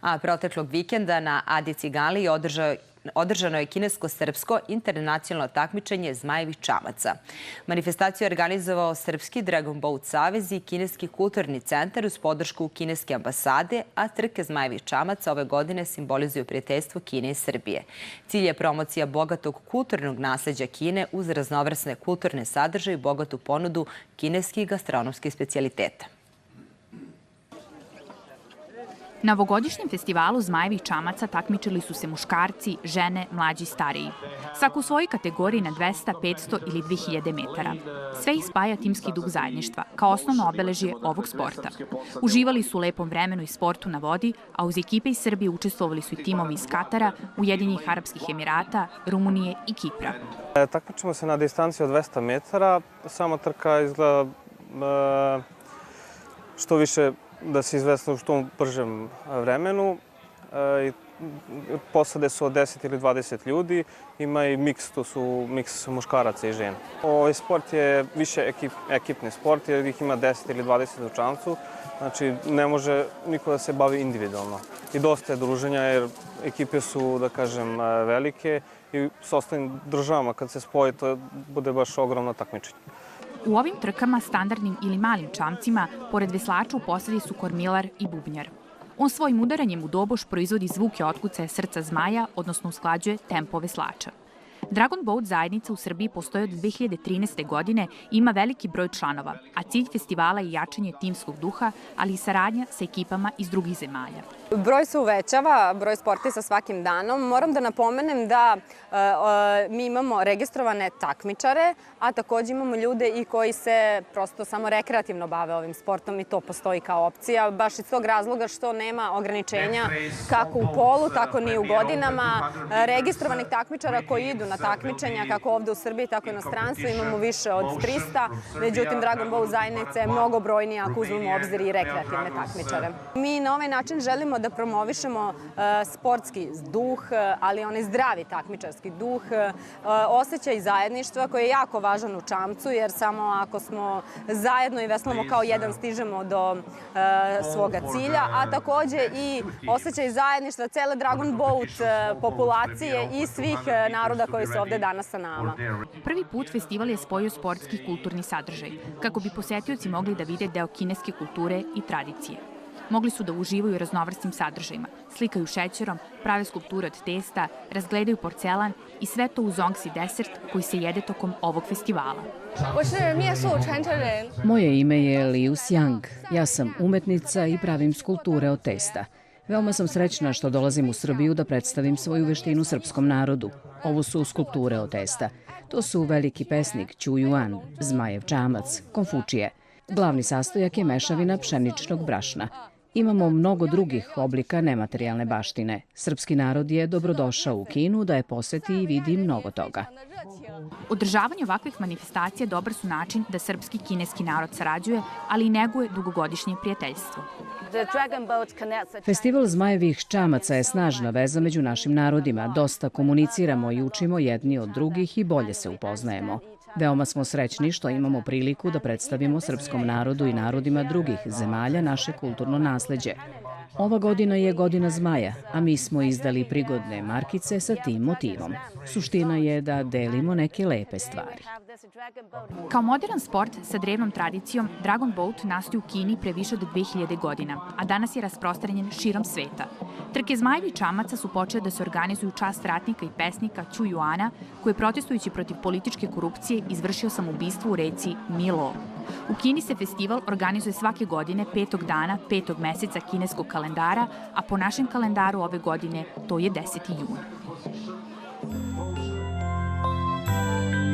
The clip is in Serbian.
A proteklog vikenda na Adi Ciganliji održano je kinesko-srpsko internacionalno takmičenje zmajevih čamaca. Manifestaciju je organizovao Srpski Dragon Boat Savez i Kineski kulturni centar uz podršku kineske ambasade, a trke zmajevih čamaca ove godine simbolizuju prijateljstvo Kine i Srbije. Cilj je promocija bogatog kulturnog nasleđa Kine uz raznovrsne kulturne sadržaje i bogatu ponudu kineskih gastronomskih specijaliteta. Na ovogodišnjem festivalu zmajevih čamaca takmičili su se muškarci, žene, mlađi i stariji. Svako u svojoj kategoriji na 200, 500 ili 2000 metara. Sve ih spaja timski duh zajedništva, kao osnovno obeležje ovog sporta. Uživali su u lepom vremenu i sportu na vodi, a uz ekipe iz Srbije učestvovali su i timovi iz Katara, Ujedinjenih Arapskih Emirata, Rumunije i Kipra. Takmičimo se na distanci od 200 metara. Sama trka izgleda što više da se izvesno u što bržem vremenu. Posade su od 10 ili 20 ljudi. Ima i miks, to su miks muškaraca i žena. Ovaj sport je više ekipni sport jer ih ima 10 ili 20 u čamcu. Znači, ne može niko da se bavi individualno. I dosta je druženja jer ekipe su, da kažem, velike i s ostalim državama kad se spoji to bude baš ogromno takmičenje. U ovim trkama, standardnim ili malim čamcima, pored veslača u posadi su kormilar i bubnjar. On svojim udaranjem u doboš proizvodi zvuke otkucaja srca zmaja, odnosno usklađuje tempo veslača. Dragon Boat zajednica u Srbiji postoji od 2013. godine i ima veliki broj članova, a cilj festivala je jačanje timskog duha, ali i saradnja sa ekipama iz drugih zemalja. Broj se uvećava, broj sportista svakim danom. Moram da napomenem da mi imamo registrovane takmičare, a takođe imamo ljude i koji se prosto samo rekreativno bave ovim sportom i to postoji kao opcija, baš iz tog razloga što nema ograničenja kako u polu, tako ni u godinama. Registrovanih takmičara koji idu na takmičenja, kako ovde u Srbiji, tako i u inostranstvu, imamo više od 300. Međutim, Dragon Boat zajednica je mnogo brojnija ako uzmemo u obzir i rekreativne takmičare. Mi na ovaj način želimo da promovišemo sportski duh, ali onaj zdravi takmičarski duh, osjećaj zajedništva koji je jako važan u čamcu, jer samo ako smo zajedno i veslamo kao jedan stižemo do svoga cilja, a takođe i osjećaj zajedništva cele Dragon Boat populacije i svih naroda koji su ovde danas sa nama. Prvi put festival je spojio sportski i kulturni sadržaj, kako bi posetioci mogli da vide deo kineske kulture i tradicije. Mogli su da uživaju raznovrsnim sadržajima, slikaju šećerom, prave skulpture od testa, razgledaju porcelan i sve to uz ongsi desert koji se jede tokom ovog festivala. Moje ime je Liu Xiang. Ja sam umetnica i pravim skulpture od testa. Veoma sam srećna što dolazim u Srbiju da predstavim svoju veštinu srpskom narodu. Ovo su skulpture od testa. To su veliki pesnik Ću Juan, zmajev čamac, Konfučije. Glavni sastojak je mešavina pšeničnog brašna. Imamo mnogo drugih oblika nematerijalne baštine. Srpski narod je dobrodošao u Kinu da je poseti i vidi mnogo toga. Održavanje ovakvih manifestacija dobar su način da srpski i kineski narod sarađuje, ali i neguje dugogodišnje prijateljstvo. Festival zmajevih čamaca je snažna veza među našim narodima. Dosta komuniciramo i učimo jedni od drugih i bolje se upoznajemo. Veoma smo srećni što imamo priliku da predstavimo srpskom narodu i narodima drugih zemalja naše kulturno nasleđe. Ova godina je godina zmaja, a mi smo izdali prigodne markice sa tim motivom. Suština je da delimo neke lepe stvari. Kao modern sport sa drevnom tradicijom, Dragon Boat nastoji u Kini pre više od 2000 godina, a danas je rasprostranjen širom sveta. Trke zmajevih čamaca su počele da se organizuju u čast ratnika i pesnika Ću Juana, koji je protestujući protiv političke korupcije izvršio samoubistvo u reci Milo. U Kini se festival organizuje svake godine 5. dana 5. meseca kineskog kalendara, a po našem kalendaru ove godine to je 10. jun.